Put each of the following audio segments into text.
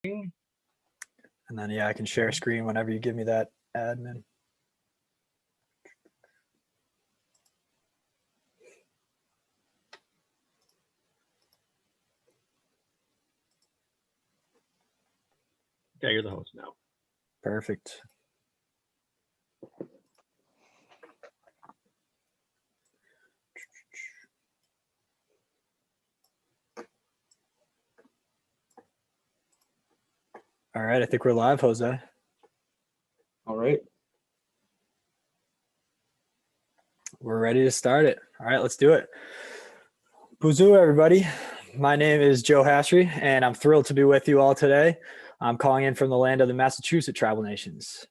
And then, yeah, I can share screen whenever you give me that admin. Okay, you're the host now. Perfect. All right, I think we're live, Jose. All right. We're ready to start it. All right, let's do it. Bonjour, everybody. My name is Joe Hashry, and I'm thrilled to be with you all today. I'm calling in from the land of the Massachusetts Tribal Nations.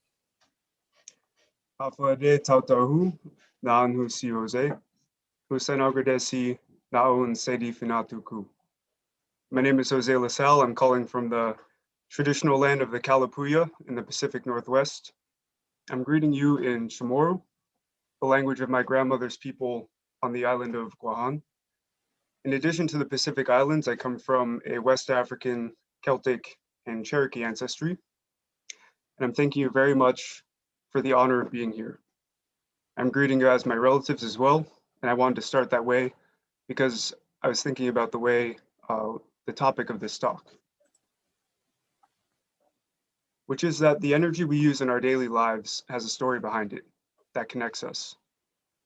Hafade Tautahu, Naan Husi Jose, Husen Agradesi, Naun Sedi Finatuku. My name is Jose LaSalle. I'm calling from the traditional land of the Kalapuya in the Pacific Northwest. I'm greeting you in Chamorro, the language of my grandmother's people on the island of Guahan. In addition to the Pacific Islands, I come from a West African, Celtic, and Cherokee ancestry. And I'm thanking you very much for the honor of being here. I'm greeting you as my relatives as well, and I wanted to start that way because I was thinking about the way the topic of this talk, which is that the energy we use in our daily lives has a story behind it that connects us.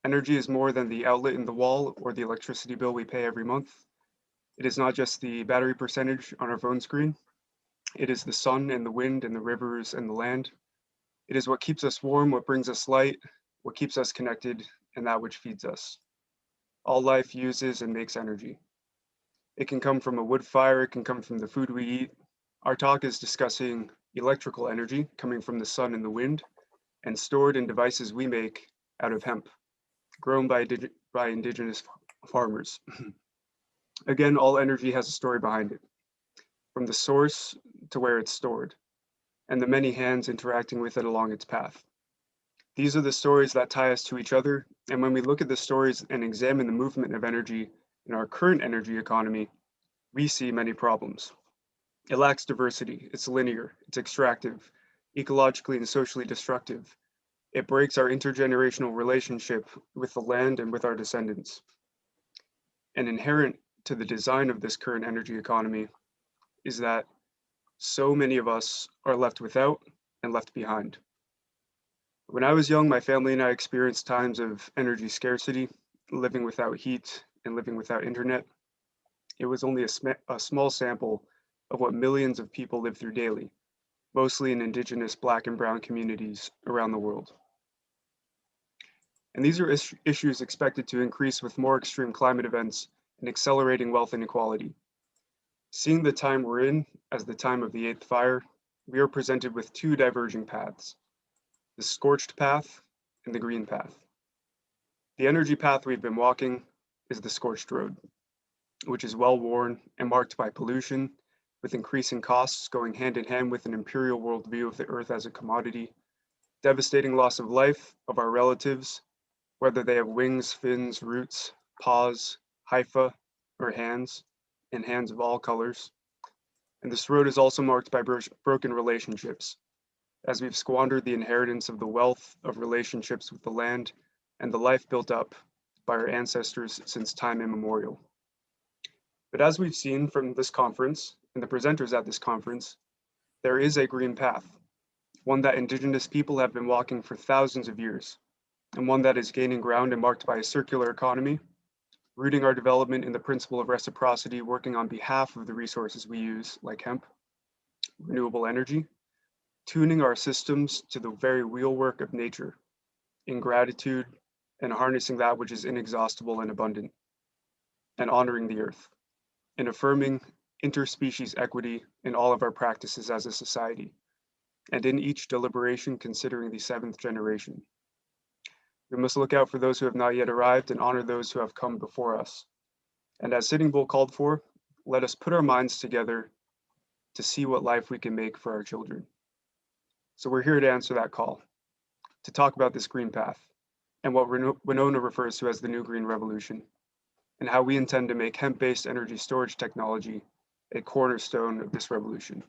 Energy is more than the outlet in the wall or the electricity bill we pay every month. It is not just the battery percentage on our phone screen. It is the sun and the wind and the rivers and the land. It is what keeps us warm, what brings us light, what keeps us connected, and that which feeds us. All life uses and makes energy. It can come from a wood fire, it can come from the food we eat. Our talk is discussing electrical energy coming from the sun and the wind, and stored in devices we make out of hemp, grown by indigenous farmers. Again, all energy has a story behind it, from the source to where it's stored, and the many hands interacting with it along its path. These are the stories that tie us to each other, and when we look at the stories and examine the movement of energy in our current energy economy, we see many problems. It lacks diversity, it's linear, it's extractive, ecologically and socially destructive. It breaks our intergenerational relationship with the land and with our descendants. And inherent to the design of this current energy economy is that so many of us are left without and left behind. When I was young, my family and I experienced times of energy scarcity, living without heat and living without internet. It was only a small sample of what millions of people live through daily, mostly in indigenous Black and Brown communities around the world. And these are issues expected to increase with more extreme climate events and accelerating wealth inequality. Seeing the time we're in as the time of the eighth fire, we are presented with two diverging paths: the scorched path and the green path. The energy path we've been walking is the scorched road, which is well worn and marked by pollution, with increasing costs going hand in hand with an imperial worldview of the earth as a commodity, devastating loss of life of our relatives, whether they have wings, fins, roots, paws, hypha, or hands, and hands of all colors. And this road is also marked by broken relationships, as we've squandered the inheritance of the wealth of relationships with the land and the life built up by our ancestors since time immemorial. But as we've seen from this conference and the presenters at this conference, there is a green path, one that indigenous people have been walking for thousands of years, and one that is gaining ground and marked by a circular economy, rooting our development in the principle of reciprocity, working on behalf of the resources we use, like hemp, renewable energy, tuning our systems to the very wheelwork of nature in gratitude and harnessing that which is inexhaustible and abundant, and honoring the earth, and affirming interspecies equity in all of our practices as a society, and in each deliberation considering the seventh generation. We must look out for those who have not yet arrived and honor those who have come before us. And as Sitting Bull called for, let us put our minds together to see what life we can make for our children. So we're here to answer that call, to talk about this green path and what Winona refers to as the new green revolution, and how we intend to make hemp-based energy storage technology a cornerstone of this revolution.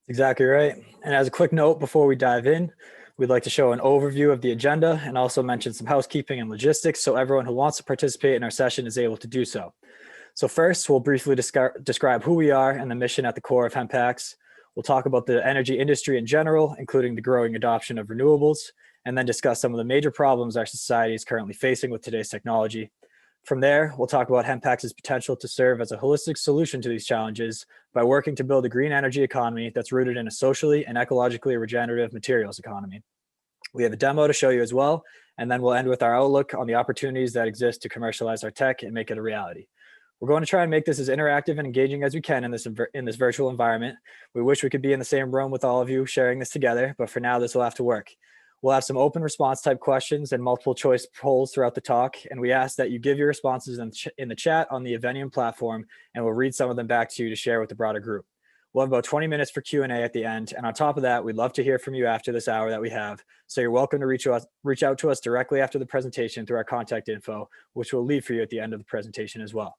Exactly right. And as a quick note before we dive in, we'd like to show an overview of the agenda and also mention some housekeeping and logistics so everyone who wants to participate in our session is able to do so. So first, we'll briefly describe who we are and the mission at the core of HempX. We'll talk about the energy industry in general, including the growing adoption of renewables, and then discuss some of the major problems our society is currently facing with today's technology. From there, we'll talk about HempX's potential to serve as a holistic solution to these challenges by working to build a green energy economy that's rooted in a socially and ecologically regenerative materials economy. We have a demo to show you as well, and then we'll end with our outlook on the opportunities that exist to commercialize our tech and make it a reality. We're going to try and make this as interactive and engaging as we can in this virtual environment. We wish we could be in the same room with all of you sharing this together, but for now, this will have to work. We'll have some open response type questions and multiple choice polls throughout the talk, and we ask that you give your responses in the chat on the Evenium platform, and we'll read some of them back to you to share with the broader group. We'll have about 20 minutes for Q&A at the end, and on top of that, we'd love to hear from you after this hour that we have. So you're welcome to reach out to us directly after the presentation through our contact info, which we'll leave for you at the end of the presentation as well.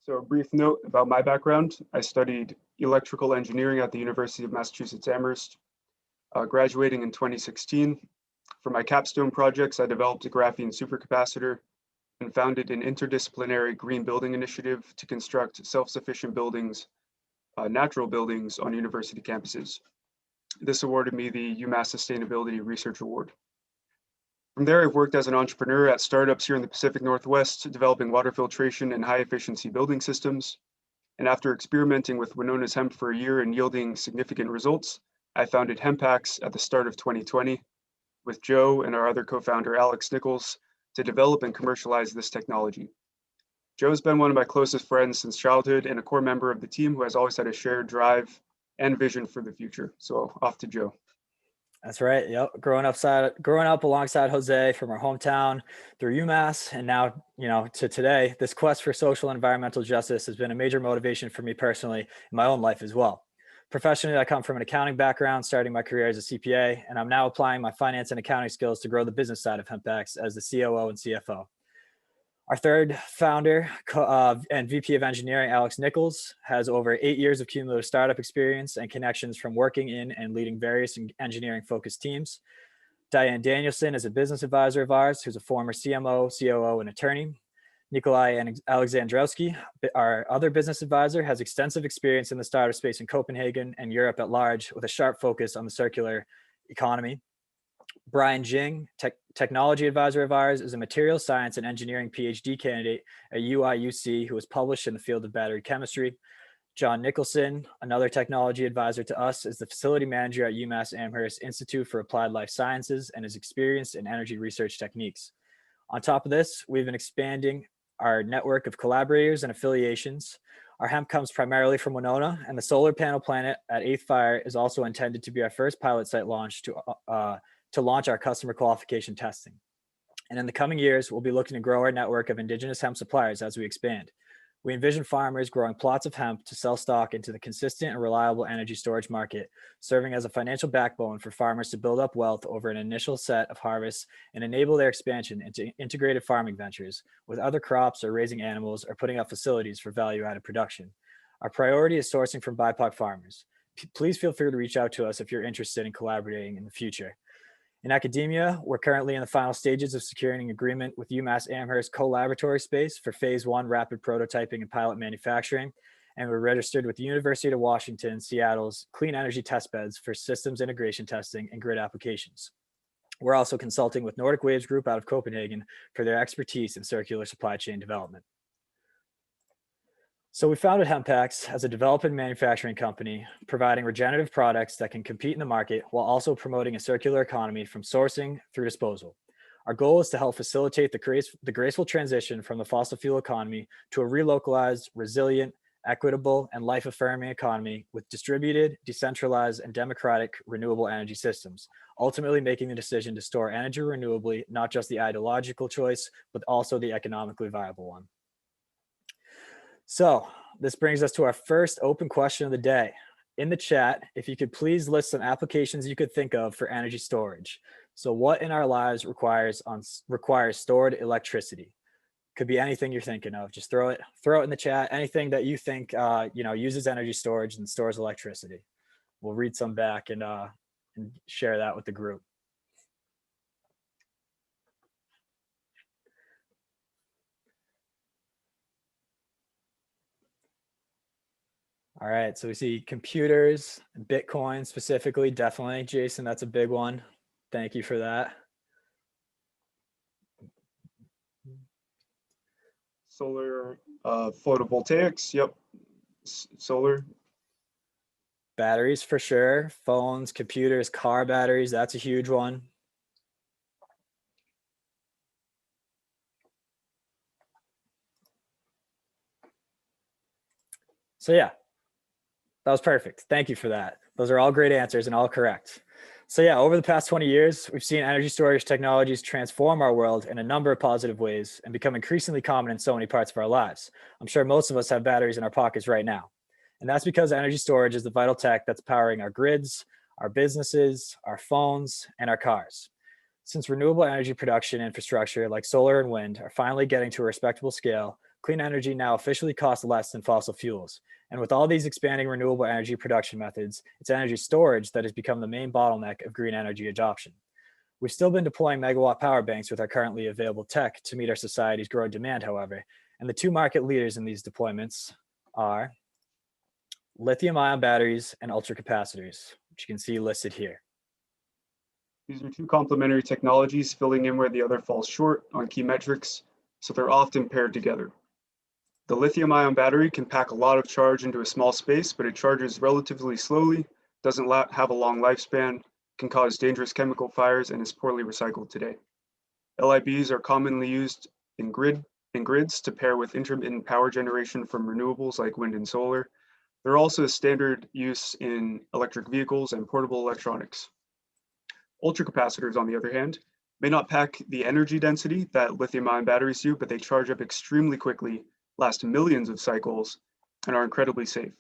So a brief note about my background. I studied electrical engineering at the University of Massachusetts Amherst, graduating in 2016. For my capstone projects, I developed a graphene supercapacitor and founded an interdisciplinary green building initiative to construct self-sufficient buildings, natural buildings on university campuses. This awarded me the UMass Sustainability Research Award. From there, I've worked as an entrepreneur at startups here in the Pacific Northwest, developing water filtration and high efficiency building systems. And after experimenting with Winona's hemp for a year and yielding significant results, I founded HempX at the start of 2020 with Joe and our other co-founder, Alex Nichols, to develop and commercialize this technology. Joe's been one of my closest friends since childhood and a core member of the team who has always had a shared drive and vision for the future. So off to Joe. That's right. Yep. Growing up alongside Jose from our hometown through UMass, and now, to today, this quest for social and environmental justice has been a major motivation for me personally in my own life as well. Professionally, I come from an accounting background, starting my career as a CPA, and I'm now applying my finance and accounting skills to grow the business side of HempX as the COO and CFO. Our third founder and VP of engineering, Alex Nichols, has over 8 years of cumulative startup experience and connections from working in and leading various engineering-focused teams. Diane Danielson is a business advisor of ours, who's a former CMO, COO, and attorney. Nikolai and Alexandrowski, our other business advisor, has extensive experience in the startup space in Copenhagen and Europe at large, with a sharp focus on the circular economy. Brian Jing, technology advisor of ours, is a material science and engineering PhD candidate at UIUC who has published in the field of battery chemistry. John Nicholson, another technology advisor to us, is the facility manager at UMass Amherst Institute for Applied Life Sciences and is experienced in energy research techniques. On top of this, we've been expanding our network of collaborators and affiliations. Our hemp comes primarily from Winona, and the solar panel plant at Eighth Fire is also intended to be our first pilot site launch to launch our customer qualification testing. And in the coming years, we'll be looking to grow our network of indigenous hemp suppliers as we expand. We envision farmers growing plots of hemp to sell stock into the consistent and reliable energy storage market, serving as a financial backbone for farmers to build up wealth over an initial set of harvests and enable their expansion into integrated farming ventures with other crops or raising animals or putting up facilities for value-added production. Our priority is sourcing from BIPOC farmers. Please feel free to reach out to us if you're interested in collaborating in the future. In academia, we're currently in the final stages of securing an agreement with UMass Amherst co-laboratory space for phase 1 rapid prototyping and pilot manufacturing. And we're registered with the University of Washington, Seattle's clean energy test beds for systems integration testing and grid applications. We're also consulting with Nordic Waves Group out of Copenhagen for their expertise in circular supply chain development. So we founded HempX as a development manufacturing company, providing regenerative products that can compete in the market while also promoting a circular economy from sourcing through disposal. Our goal is to help facilitate the graceful transition from the fossil fuel economy to a relocalized, resilient, equitable, and life-affirming economy with distributed, decentralized, and democratic renewable energy systems, ultimately making the decision to store energy renewably not just the ideological choice, but also the economically viable one. So this brings us to our first open question of the day. In the chat, if you could please list some applications you could think of for energy storage. So what in our lives requires stored electricity? Could be anything you're thinking of. Just throw it in the chat. Anything that you think uses energy storage and stores electricity. We'll read some back and share that with the group. All right, so we see computers, Bitcoin specifically, definitely. Jason, that's a big one. Thank you for that. Solar, photovoltaics, yep. Solar. Batteries for sure. Phones, computers, car batteries, that's a huge one. So yeah, that was perfect. Thank you for that. Those are all great answers and all correct. So yeah, over the past 20 years, we've seen energy storage technologies transform our world in a number of positive ways and become increasingly common in so many parts of our lives. I'm sure most of us have batteries in our pockets right now. And that's because energy storage is the vital tech that's powering our grids, our businesses, our phones, and our cars. Since renewable energy production infrastructure like solar and wind are finally getting to a respectable scale, clean energy now officially costs less than fossil fuels. And with all these expanding renewable energy production methods, it's energy storage that has become the main bottleneck of green energy adoption. We've still been deploying megawatt power banks with our currently available tech to meet our society's growing demand, however, and the two market leaders in these deployments are lithium-ion batteries and ultracapacitors, which you can see listed here. These are two complementary technologies filling in where the other falls short on key metrics, so they're often paired together. The lithium-ion battery can pack a lot of charge into a small space, but it charges relatively slowly, doesn't have a long lifespan, can cause dangerous chemical fires, and is poorly recycled today. LIBs are commonly used in grids to pair with intermittent power generation from renewables like wind and solar. They're also a standard use in electric vehicles and portable electronics. Ultracapacitors, on the other hand, may not pack the energy density that lithium-ion batteries do, but they charge up extremely quickly, last millions of cycles, and are incredibly safe.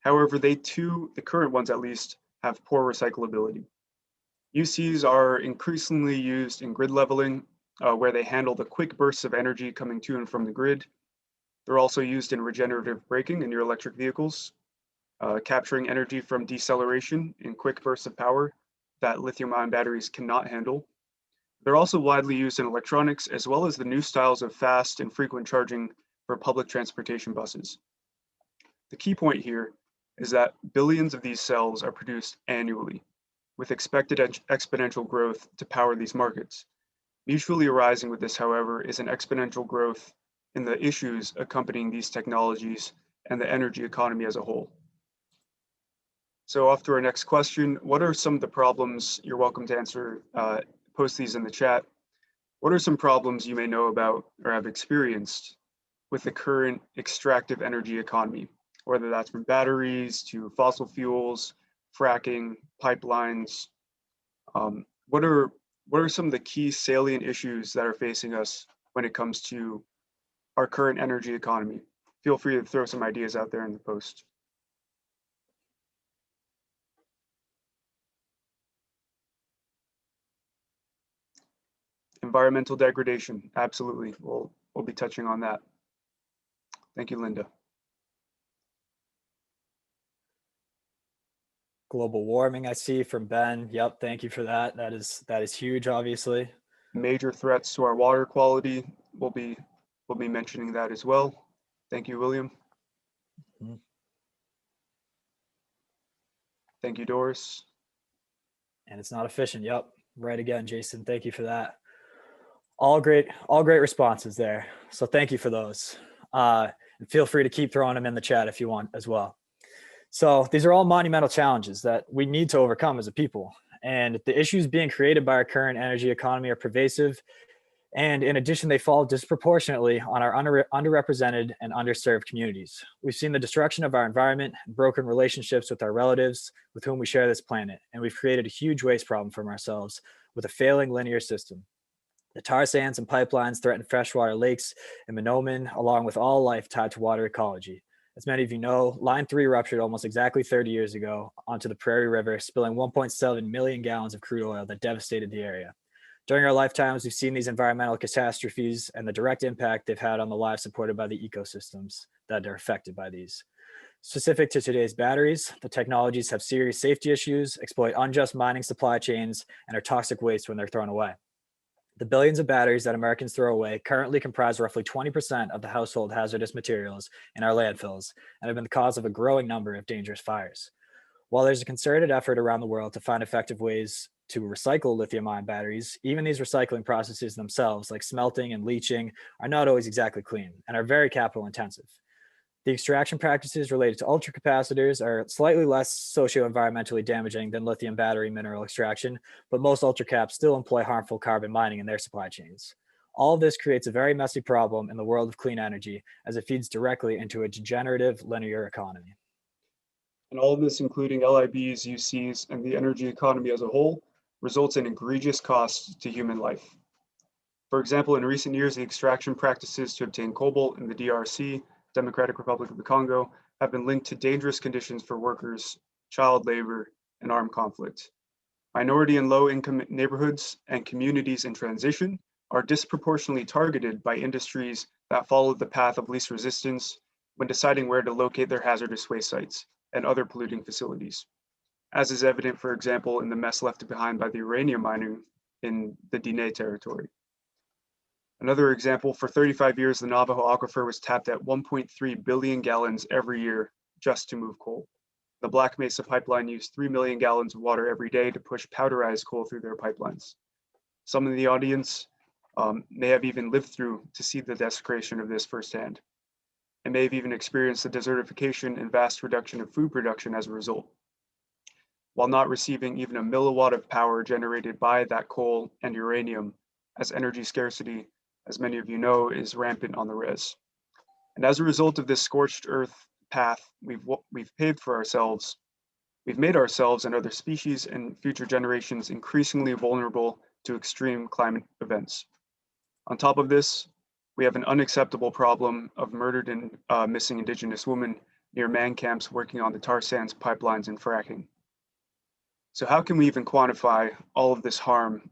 However, they too, the current ones at least, have poor recyclability. UCs are increasingly used in grid leveling, where they handle the quick bursts of energy coming to and from the grid. They're also used in regenerative braking in your electric vehicles, capturing energy from deceleration in quick bursts of power that lithium-ion batteries cannot handle. They're also widely used in electronics, as well as the new styles of fast and frequent charging for public transportation buses. The key point here is that billions of these cells are produced annually, with expected exponential growth to power these markets. Mutually arising with this, however, is an exponential growth in the issues accompanying these technologies and the energy economy as a whole. So off to our next question. What are some of the problems? You're welcome to answer, post these in the chat. What are some problems you may know about or have experienced with the current extractive energy economy, whether that's from batteries to fossil fuels, fracking, pipelines? What are some of the key salient issues that are facing us when it comes to our current energy economy? Feel free to throw some ideas out there in the post. Environmental degradation, absolutely. We'll be touching on that. Thank you, Linda. Global warming, I see from Ben. Yep, thank you for that. That is huge, obviously. Major threats to our water quality. We'll be mentioning that as well. Thank you, William. Mm-hmm. Thank you, Doris. And it's not efficient. Yep, right again, Jason. Thank you for that. All great responses there. So thank you for those. And feel free to keep throwing them in the chat if you want as well. So these are all monumental challenges that we need to overcome as a people. And the issues being created by our current energy economy are pervasive. And in addition, they fall disproportionately on our underrepresented and underserved communities. We've seen the destruction of our environment, broken relationships with our relatives with whom we share this planet, and we've created a huge waste problem for ourselves with a failing linear system. The tar sands and pipelines threaten freshwater lakes in Monoman, along with all life tied to water ecology. As many of you know, Line 3 ruptured almost exactly 30 years ago onto the Prairie River, spilling 1.7 million gallons of crude oil that devastated the area. During our lifetimes, we've seen these environmental catastrophes and the direct impact they've had on the lives supported by the ecosystems that are affected by these. Specific to today's batteries, the technologies have serious safety issues, exploit unjust mining supply chains, and are toxic waste when they're thrown away. The billions of batteries that Americans throw away currently comprise roughly 20% of the household hazardous materials in our landfills and have been the cause of a growing number of dangerous fires. While there's a concerted effort around the world to find effective ways to recycle lithium-ion batteries, even these recycling processes themselves, like smelting and leaching, are not always exactly clean and are very capital intensive. The extraction practices related to ultracapacitors are slightly less socio-environmentally damaging than lithium battery mineral extraction, but most ultracaps still employ harmful carbon mining in their supply chains. All of this creates a very messy problem in the world of clean energy as it feeds directly into a degenerative linear economy. And all of this, including LIBs, UCs, and the energy economy as a whole, results in egregious costs to human life. For example, in recent years, the extraction practices to obtain cobalt in the DRC, Democratic Republic of the Congo, have been linked to dangerous conditions for workers, child labor, and armed conflict. Minority and low-income neighborhoods and communities in transition are disproportionately targeted by industries that follow the path of least resistance when deciding where to locate their hazardous waste sites and other polluting facilities, as is evident, for example, in the mess left behind by the uranium mining in the Diné territory. Another example, for 35 years, the Navajo aquifer was tapped at 1.3 billion gallons every year just to move coal. The Black Mesa pipeline used 3 million gallons of water every day to push powderized coal through their pipelines. Some in the audience may have even lived through to see the desecration of this firsthand, and may have even experienced the desertification and vast reduction of food production as a result, while not receiving even a milliwatt of power generated by that coal and uranium, as energy scarcity, as many of you know, is rampant on the res. And as a result of this scorched earth path we've paved for ourselves, we've made ourselves and other species and future generations increasingly vulnerable to extreme climate events. On top of this, we have an unacceptable problem of murdered and missing Indigenous women near man camps working on the tar sands pipelines and fracking. So how can we even quantify all of this harm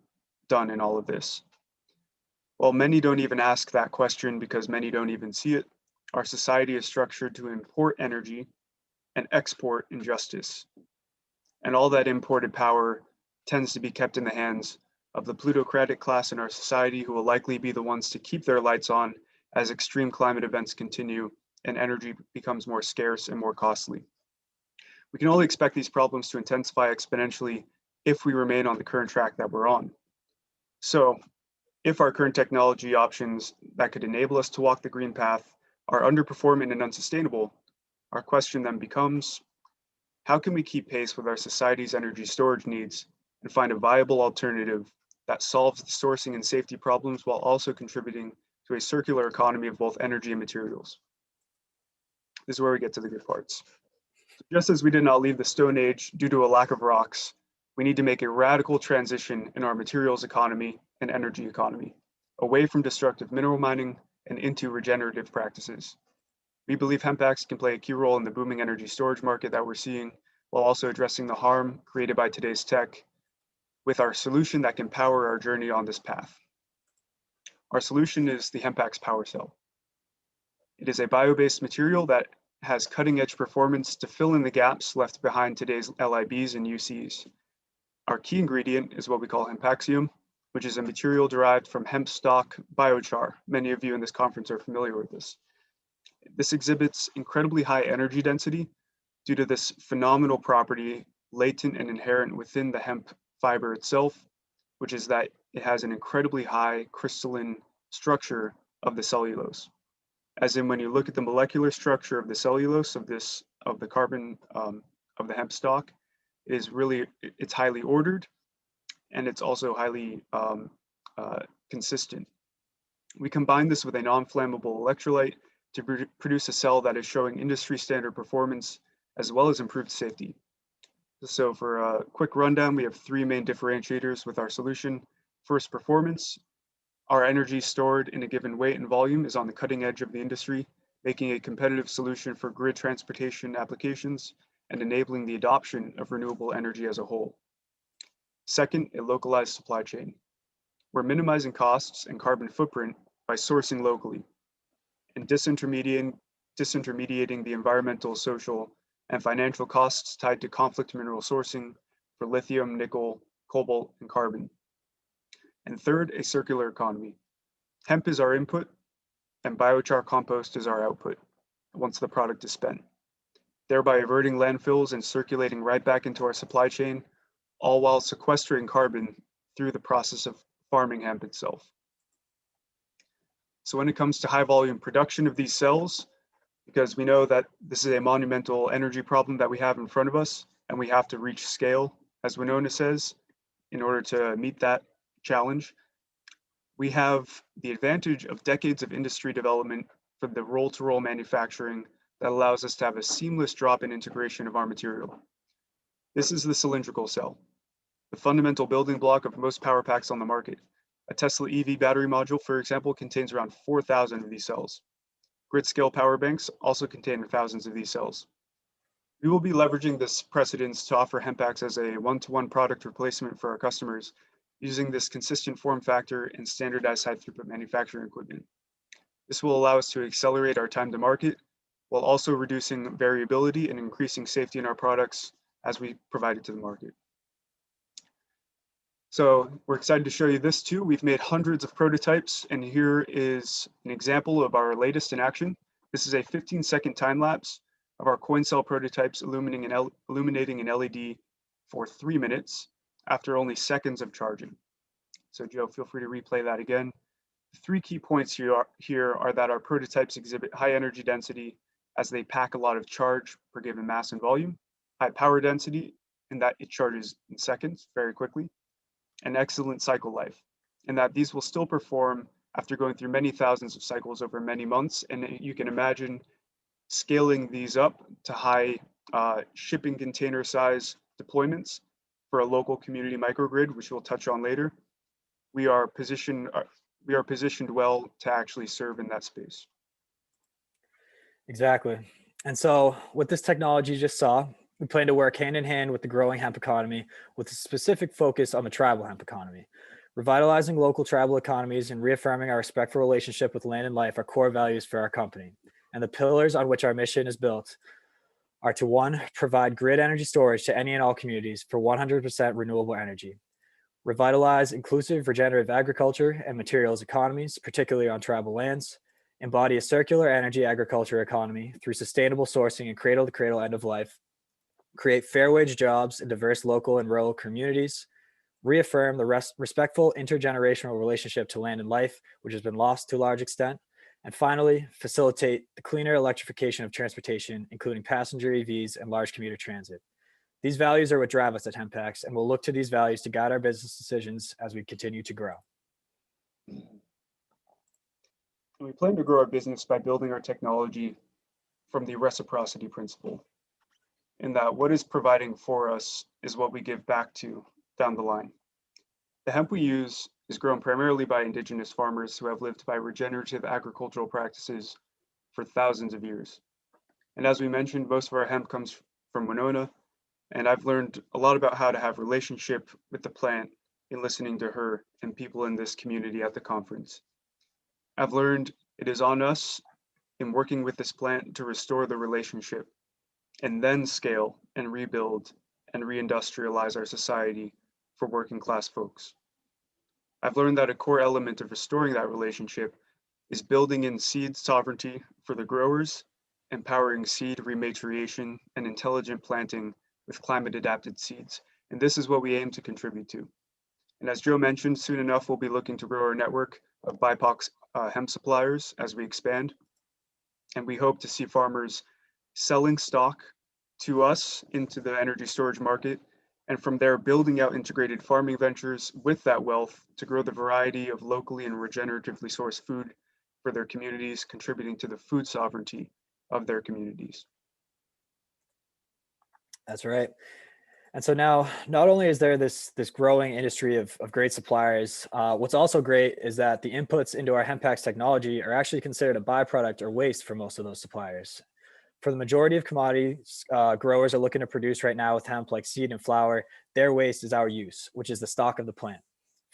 done in all of this? Well, many don't even ask that question because many don't even see it. Our society is structured to import energy and export injustice. And all that imported power tends to be kept in the hands of the plutocratic class in our society, who will likely be the ones to keep their lights on as extreme climate events continue and energy becomes more scarce and more costly. We can only expect these problems to intensify exponentially if we remain on the current track that we're on. So, if our current technology options that could enable us to walk the green path are underperforming and unsustainable, our question then becomes, how can we keep pace with our society's energy storage needs and find a viable alternative that solves the sourcing and safety problems while also contributing to a circular economy of both energy and materials? This is where we get to the good parts. Just as we did not leave the Stone Age due to a lack of rocks, we need to make a radical transition in our materials economy and energy economy, away from destructive mineral mining and into regenerative practices. We believe HempX can play a key role in the booming energy storage market that we're seeing, while also addressing the harm created by today's tech with our solution that can power our journey on this path. Our solution is the HempX Power Cell. It is a bio-based material that has cutting-edge performance to fill in the gaps left behind today's LIBs and UCs. Our key ingredient is what we call hempaxium, which is a material derived from hemp stalk biochar. Many of you in this conference are familiar with this. This exhibits incredibly high energy density due to this phenomenal property latent and inherent within the hemp fiber itself, which is that it has an incredibly high crystalline structure of the cellulose. As in, when you look at the molecular structure of the cellulose of the carbon of the hemp stalk, it's highly ordered, and it's also highly consistent. We combine this with a non-flammable electrolyte to produce a cell that is showing industry standard performance as well as improved safety. So for a quick rundown, we have three main differentiators with our solution. First, performance. Our energy stored in a given weight and volume is on the cutting edge of the industry, making a competitive solution for grid transportation applications and enabling the adoption of renewable energy as a whole. Second, a localized supply chain. We're minimizing costs and carbon footprint by sourcing locally and disintermediating the environmental, social, and financial costs tied to conflict mineral sourcing for lithium, nickel, cobalt, and carbon. And third, a circular economy. Hemp is our input and biochar compost is our output once the product is spent, thereby averting landfills and circulating right back into our supply chain, all while sequestering carbon through the process of farming hemp itself. So when it comes to high volume production of these cells, because we know that this is a monumental energy problem that we have in front of us, and we have to reach scale, as Winona says, in order to meet that challenge, we have the advantage of decades of industry development for the roll-to-roll manufacturing that allows us to have a seamless drop-in integration of our material. This is the cylindrical cell, the fundamental building block of most power packs on the market. A Tesla EV battery module, for example, contains around 4,000 of these cells. Grid-scale power banks also contain thousands of these cells. We will be leveraging this precedence to offer hemp packs as a one-to-one product replacement for our customers, using this consistent form factor and standardized high throughput manufacturing equipment. This will allow us to accelerate our time to market while also reducing variability and increasing safety in our products as we provide it to the market. So we're excited to show you this too. We've made hundreds of prototypes, and here is an example of our latest in action. This is a 15-second time lapse of our coin cell prototypes illuminating an LED for 3 minutes after only seconds of charging. So Joe, feel free to replay that again. The 3 key points here are that our prototypes exhibit high energy density as they pack a lot of charge per given mass and volume, high power density in that it charges in seconds very quickly, and excellent cycle life, and that these will still perform after going through many thousands of cycles over many months. And you can imagine scaling these up to high shipping container size deployments for a local community microgrid, which we'll touch on later. We are positioned well to actually serve in that space. Exactly. And so with this technology you just saw, we plan to work hand in hand with the growing hemp economy with a specific focus on the tribal hemp economy. Revitalizing local tribal economies and reaffirming our respectful relationship with land and life are core values for our company. And the pillars on which our mission is built are to 1, provide grid energy storage to any and all communities for 100% renewable energy. Revitalize inclusive regenerative agriculture and materials economies, particularly on tribal lands. Embody a circular energy agriculture economy through sustainable sourcing and cradle-to-cradle end of life. Create fair wage jobs in diverse local and rural communities. Reaffirm the respectful intergenerational relationship to land and life, which has been lost to a large extent. And finally, facilitate the cleaner electrification of transportation, including passenger EVs and large commuter transit. These values are what drive us at HempX, and we'll look to these values to guide our business decisions as we continue to grow. We plan to grow our business by building our technology from the reciprocity principle, in that what is providing for us is what we give back to down the line. The hemp we use is grown primarily by indigenous farmers who have lived by regenerative agricultural practices for thousands of years. And as we mentioned, most of our hemp comes from Winona, and I've learned a lot about how to have relationship with the plant in listening to her and people in this community at the conference. I've learned it is on us in working with this plant to restore the relationship and then scale and rebuild and reindustrialize our society for working class folks. I've learned that a core element of restoring that relationship is building in seed sovereignty for the growers, empowering seed rematriation and intelligent planting with climate adapted seeds. And this is what we aim to contribute to. And as Joe mentioned, soon enough, we'll be looking to grow our network of BIPOC hemp suppliers as we expand. And we hope to see farmers selling stock to us into the energy storage market, and from there building out integrated farming ventures with that wealth to grow the variety of locally and regeneratively sourced food for their communities, contributing to the food sovereignty of their communities. That's right. And so now, not only is there this growing industry of great suppliers, what's also great is that the inputs into our HempX technology are actually considered a byproduct or waste for most of those suppliers. For the majority of commodities growers are looking to produce right now with hemp, like seed and flour, their waste is our use, which is the stock of the plant.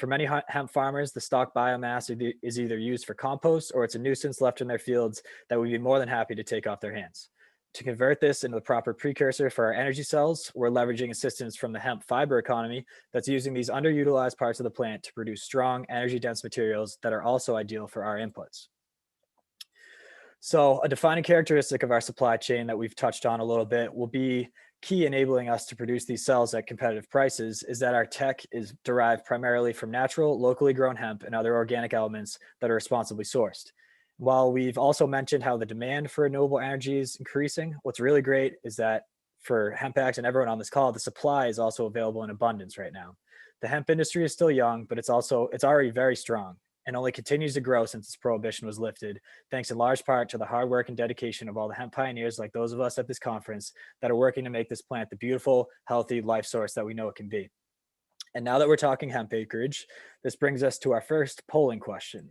For many hemp farmers, the stock biomass is either used for compost or it's a nuisance left in their fields that we'd be more than happy to take off their hands. To convert this into the proper precursor for our energy cells, we're leveraging assistance from the hemp fiber economy that's using these underutilized parts of the plant to produce strong, energy-dense materials that are also ideal for our inputs. So a defining characteristic of our supply chain that we've touched on a little bit will be key enabling us to produce these cells at competitive prices is that our tech is derived primarily from natural, locally grown hemp and other organic elements that are responsibly sourced. While we've also mentioned how the demand for renewable energy is increasing, what's really great is that for HempX and everyone on this call, the supply is also available in abundance right now. The hemp industry is still young, but it's already very strong and only continues to grow since its prohibition was lifted, thanks in large part to the hard work and dedication of all the hemp pioneers like those of us at this conference that are working to make this plant the beautiful, healthy life source that we know it can be. And now that we're talking hemp acreage, this brings us to our first polling question.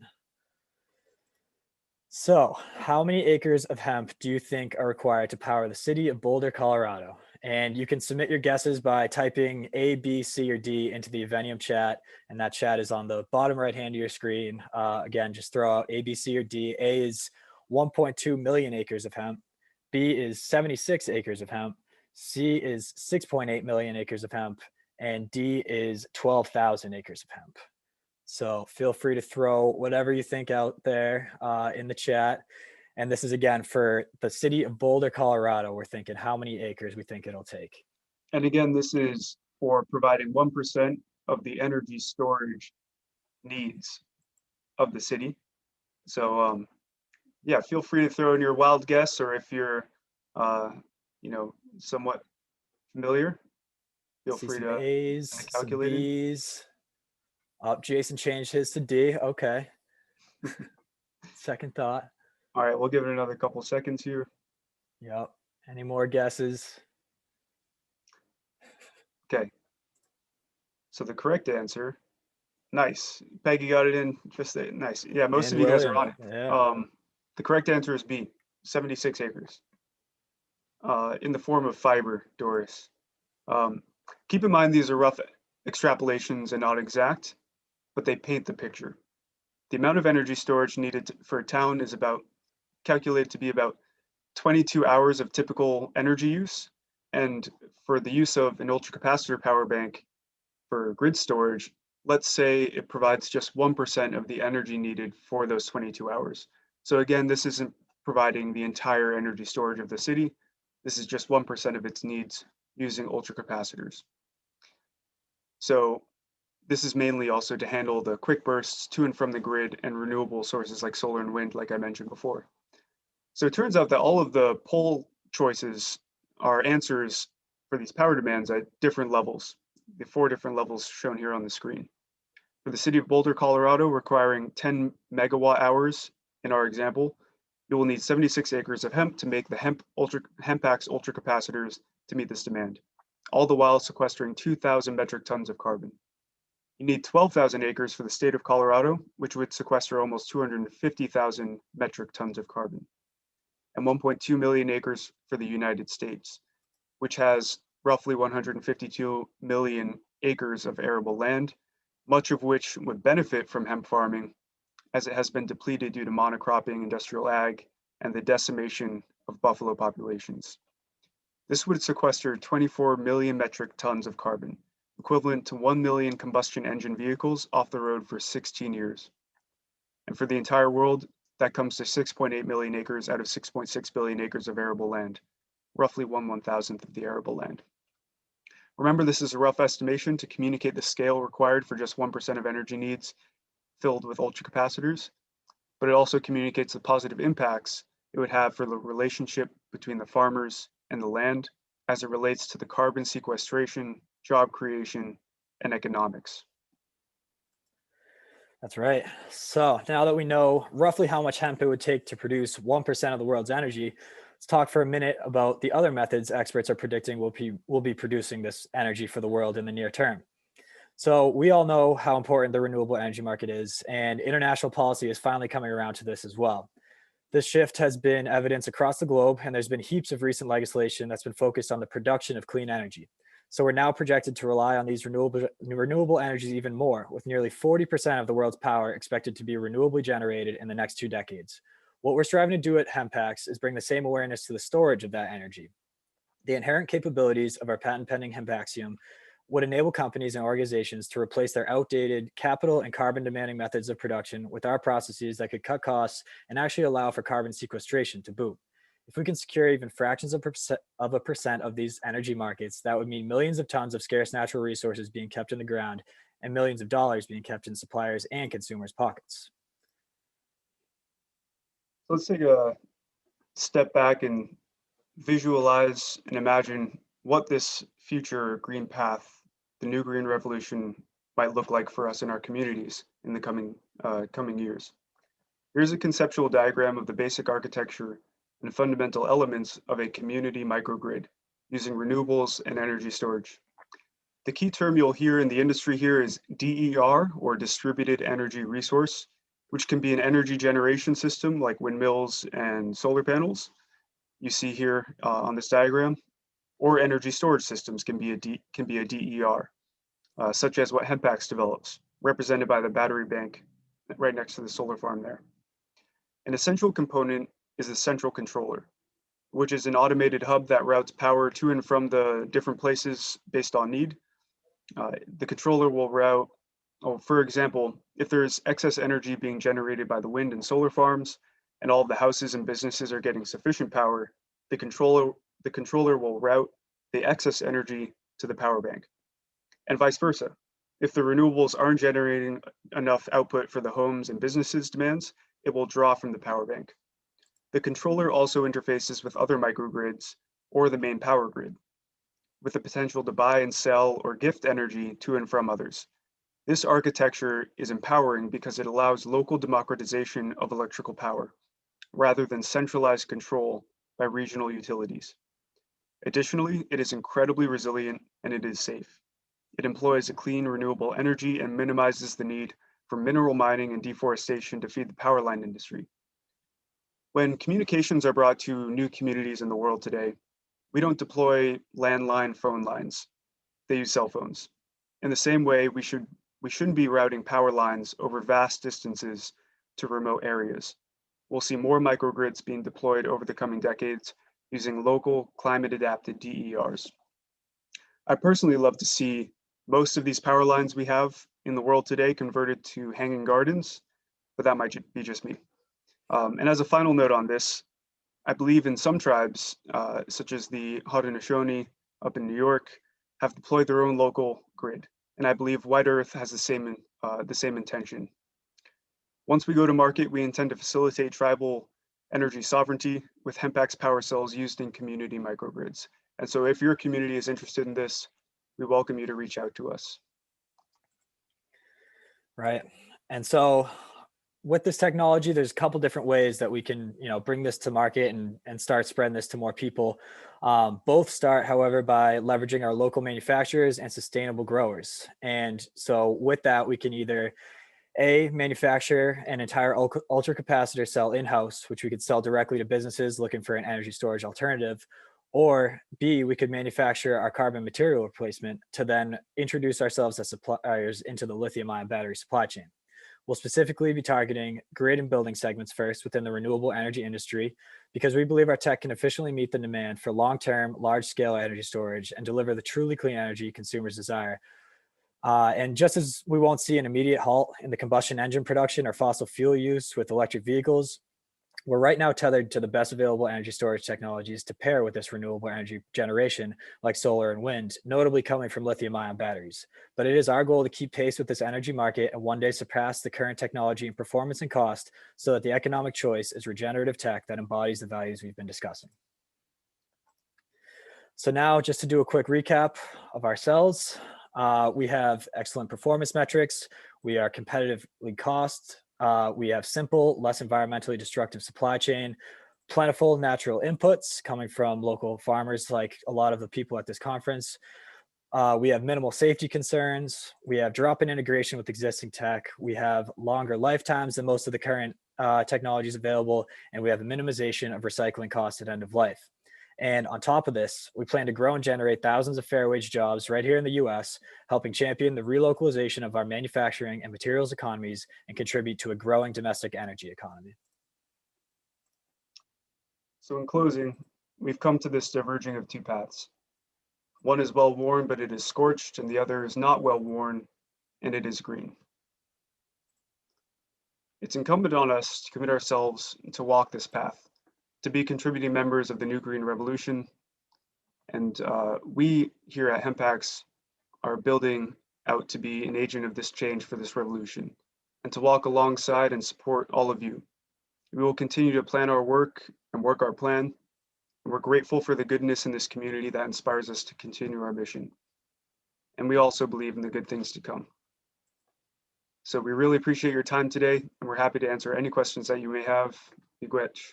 So, how many acres of hemp do you think are required to power the city of Boulder, Colorado? And you can submit your guesses by typing A, B, C, or D into the Evenium chat. And that chat is on the bottom right hand of your screen. Again, just throw out A, B, C, or D. A is 1.2 million acres of hemp. B is 76 acres of hemp. C is 6.8 million acres of hemp. And D is 12,000 acres of hemp. So feel free to throw whatever you think out there in the chat. And this is again for the city of Boulder, Colorado. We're thinking how many acres we think it'll take. And again, this is for providing 1% of the energy storage needs of the city. So yeah, feel free to throw in your wild guess, or if you're somewhat familiar, feel See free some to A's, some calculate it. B's. Oh, Jason changed his to D. Okay. Second thought. All right, we'll give it another couple seconds here. Yep. Any more guesses? Okay. So the correct answer, nice. Peggy got it in just nice. Yeah, most And of you guys are William, on it. yeah. The correct answer is B, 76 acres. In the form of fiber, Doris. Keep in mind these are rough extrapolations and not exact, but they paint the picture. The amount of energy storage needed for a town is calculated to be about 22 hours of typical energy use. And for the use of an ultracapacitor power bank for grid storage, let's say it provides just 1% of the energy needed for those 22 hours. So again, this isn't providing the entire energy storage of the city. This is just 1% of its needs using ultracapacitors. So this is mainly also to handle the quick bursts to and from the grid and renewable sources like solar and wind, like I mentioned before. So it turns out that all of the poll choices are answers for these power demands at different levels, the 4 different levels shown here on the screen. For the city of Boulder, Colorado, requiring 10 megawatt hours in our example, you will need 76 acres of hemp to make the HempX ultracapacitors to meet this demand, all the while sequestering 2,000 metric tons of carbon. You need 12,000 acres for the state of Colorado, which would sequester almost 250,000 metric tons of carbon, and 1.2 million acres for the United States, which has roughly 152 million acres of arable land, much of which would benefit from hemp farming, as it has been depleted due to monocropping, industrial ag, and the decimation of buffalo populations. This would sequester 24 million metric tons of carbon, equivalent to 1 million combustion engine vehicles off the road for 16 years. And for the entire world, that comes to 6.8 million acres out of 6.6 billion acres of arable land, roughly 1/1000th of the arable land. Remember, this is a rough estimation to communicate the scale required for just 1% of energy needs filled with ultracapacitors, but it also communicates the positive impacts it would have for the relationship between the farmers and the land as it relates to the carbon sequestration, job creation, and economics. That's right. So now that we know roughly how much hemp it would take to produce 1% of the world's energy, let's talk for a minute about the other methods experts are predicting will be producing this energy for the world in the near term. So we all know how important the renewable energy market is, and international policy is finally coming around to this as well. This shift has been evidenced across the globe, and there's been heaps of recent legislation that's been focused on the production of clean energy. So we're now projected to rely on these renewable energies even more, with nearly 40% of the world's power expected to be renewably generated in the next 2 decades. What we're striving to do at HempX is bring the same awareness to the storage of that energy. The inherent capabilities of our patent-pending Hempaxium would enable companies and organizations to replace their outdated capital and carbon-demanding methods of production with our processes that could cut costs and actually allow for carbon sequestration to boot. If we can secure even fractions of a percent of these energy markets, that would mean millions of tons of scarce natural resources being kept in the ground and millions of dollars being kept in suppliers and consumers' pockets. Let's take a step back and visualize and imagine what this future green path, the new green revolution, might look like for us in our communities in the coming years. Here's a conceptual diagram of the basic architecture and fundamental elements of a community microgrid using renewables and energy storage. The key term you'll hear in the industry here is DER, or distributed energy resource, which can be an energy generation system like windmills and solar panels you see here on this diagram, or energy storage systems can be a DER, such as what HempX develops, represented by the battery bank right next to the solar farm there. An essential component is the central controller, which is an automated hub that routes power to and from the different places based on need. The controller will route, for example, if there's excess energy being generated by the wind and solar farms, and all of the houses and businesses are getting sufficient power, the controller will route the excess energy to the power bank, and vice versa. If the renewables aren't generating enough output for the homes and businesses' demands, it will draw from the power bank. The controller also interfaces with other microgrids or the main power grid, with the potential to buy and sell or gift energy to and from others. This architecture is empowering because it allows local democratization of electrical power, rather than centralized control by regional utilities. Additionally, it is incredibly resilient and it is safe. It employs a clean, renewable energy and minimizes the need for mineral mining and deforestation to feed the power line industry. When communications are brought to new communities in the world today, we don't deploy landline phone lines. They use cell phones. In the same way, we shouldn't be routing power lines over vast distances to remote areas. We'll see more microgrids being deployed over the coming decades using local climate-adapted DERs. I personally love to see most of these power lines we have in the world today converted to hanging gardens, but that might be just me. And as a final note on this, I believe in some tribes, such as the Haudenosaunee up in New York, have deployed their own local grid. And I believe White Earth has the same intention. Once we go to market, we intend to facilitate tribal energy sovereignty with HempX power cells used in community microgrids. And so if your community is interested in this, we welcome you to reach out to us. Right. And so with this technology, there's a couple different ways that we can, bring this to market and start spreading this to more people. Both start, however, by leveraging our local manufacturers and sustainable growers. And so with that, we can either manufacture an entire ultracapacitor cell in-house, which we could sell directly to businesses looking for an energy storage alternative, or B, we could manufacture our carbon material replacement to then introduce ourselves as suppliers into the lithium-ion battery supply chain. We'll specifically be targeting grid and building segments first within the renewable energy industry, because we believe our tech can efficiently meet the demand for long-term, large-scale energy storage and deliver the truly clean energy consumers desire. And just as we won't see an immediate halt in the combustion engine production or fossil fuel use with electric vehicles, we're right now tethered to the best available energy storage technologies to pair with this renewable energy generation, like solar and wind, notably coming from lithium-ion batteries. But it is our goal to keep pace with this energy market and one day surpass the current technology in performance and cost, so that the economic choice is regenerative tech that embodies the values we've been discussing. So now, just to do a quick recap of our cells, we have excellent performance metrics. We are competitively cost. We have simple, less environmentally destructive supply chain, plentiful natural inputs coming from local farmers like a lot of the people at this conference. We have minimal safety concerns. We have drop-in integration with existing tech. We have longer lifetimes than most of the current technologies available, and we have a minimization of recycling costs at end of life. And on top of this, we plan to grow and generate thousands of fair wage jobs right here in the US, helping champion the relocalization of our manufacturing and materials economies and contribute to a growing domestic energy economy. So in closing, we've come to this diverging of two paths. One is well worn, but it is scorched, and the other is not well worn, and it is green. It's incumbent on us to commit ourselves to walk this path, to be contributing members of the new green revolution. And we here at HempAx are building out to be an agent of this change for this revolution, and to walk alongside and support all of you. We will continue to plan our work and work our plan. And we're grateful for the goodness in this community that inspires us to continue our mission. And we also believe in the good things to come. So we really appreciate your time today, and we're happy to answer any questions that you may have. Miigwech.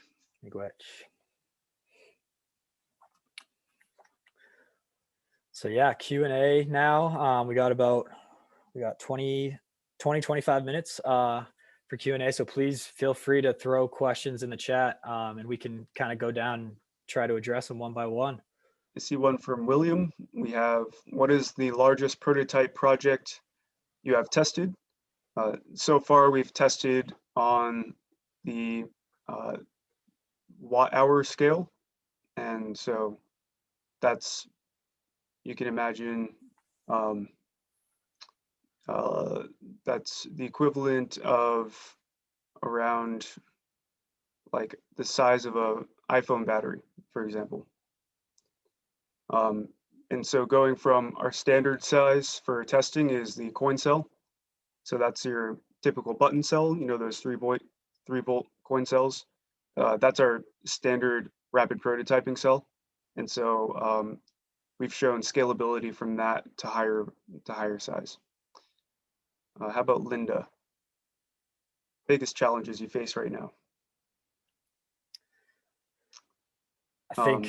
So yeah, Q&A now. We got 20, 25 minutes for Q&A. So please feel free to throw questions in the chat, and we can kind of go down and try to address them one by one. I see one from William. We have, what is the largest prototype project you have tested? So far, we've tested on the watt-hour scale. And so that's, you can imagine, that's the equivalent of around like the size of an iPhone battery, for example. And so going from our standard size for testing is the coin cell. So that's your typical button cell, you know, those 3-volt coin cells. That's our standard rapid prototyping cell. And so we've shown scalability from that to higher size. How about Linda? Biggest challenges you face right now? I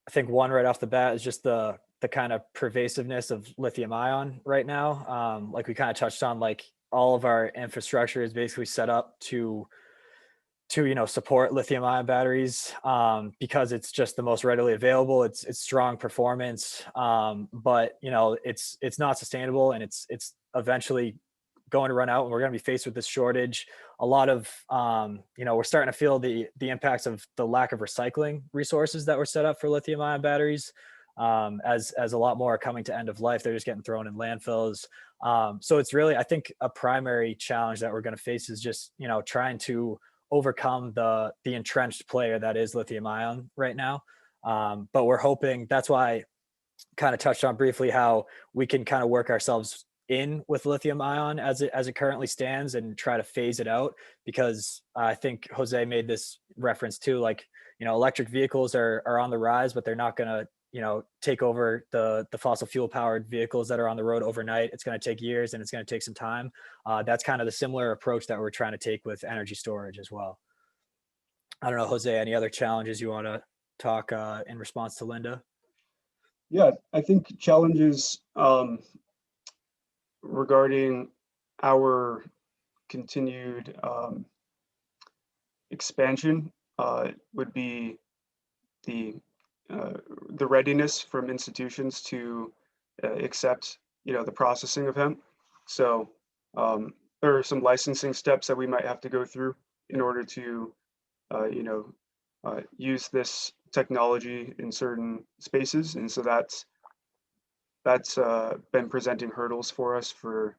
think one right off the bat is just the kind of pervasiveness of lithium ion right now. Like we kind of touched on, like all of our infrastructure is basically set up to support lithium ion batteries because it's just the most readily available. It's strong performance, but it's not sustainable, and it's eventually going to run out, and we're going to be faced with this shortage. A lot of we're starting to feel the impacts of the lack of recycling resources that were set up for lithium ion batteries. As a lot more are coming to end of life, they're just getting thrown in landfills. So it's really, I think, a primary challenge that we're going to face is just trying to overcome the entrenched player that is lithium ion right now. But we're hoping, that's why I kind of touched on briefly how we can kind of work ourselves in with lithium ion as it currently stands and try to phase it out, because I think Jose made this reference too, like electric vehicles are on the rise, but they're not going to take over the fossil fuel powered vehicles that are on the road overnight. It's going to take years, and it's going to take some time. That's kind of the similar approach that we're trying to take with energy storage as well. I don't know, Jose, any other challenges you want to talk in response to Linda? Yeah, I think challenges regarding our continued expansion would be the readiness from institutions to accept the processing of hemp. So there are some licensing steps that we might have to go through in order to use this technology in certain spaces, and so that's been presenting hurdles for us for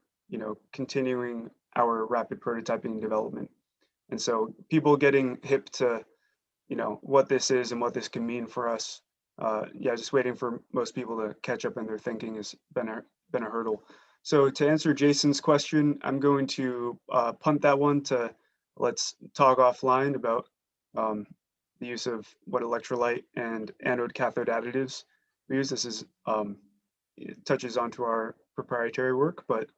continuing our rapid prototyping development. And so people getting hip to what this is and what this can mean for us, just waiting for most people to catch up in their thinking has been a hurdle. So to answer Jason's question, I'm going to punt that one to let's talk offline about the use of what electrolyte and anode cathode additives we use. This is it touches onto our proprietary work, but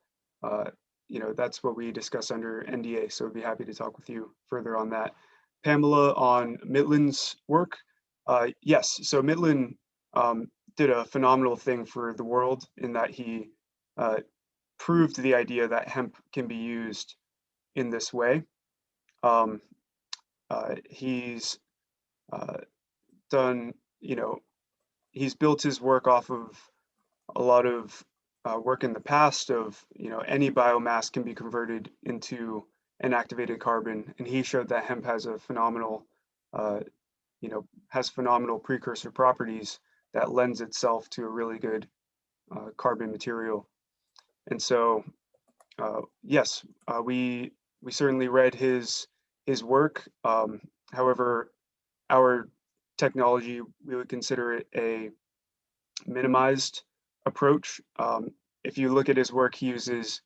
that's what we discuss under NDA. So I'd be happy to talk with you further on that. Pamela, on Mitlin's work, yes. So Mitlin did a phenomenal thing for the world in that he proved the idea that hemp can be used in this way. He's done he's built his work off of a lot of work in the past of, any biomass can be converted into an activated carbon. And he showed that hemp has a phenomenal, has phenomenal precursor properties that lends itself to a really good carbon material. And so, yes, we certainly read his work. However, our technology, we would consider it a minimized approach. If you look at his work, he uses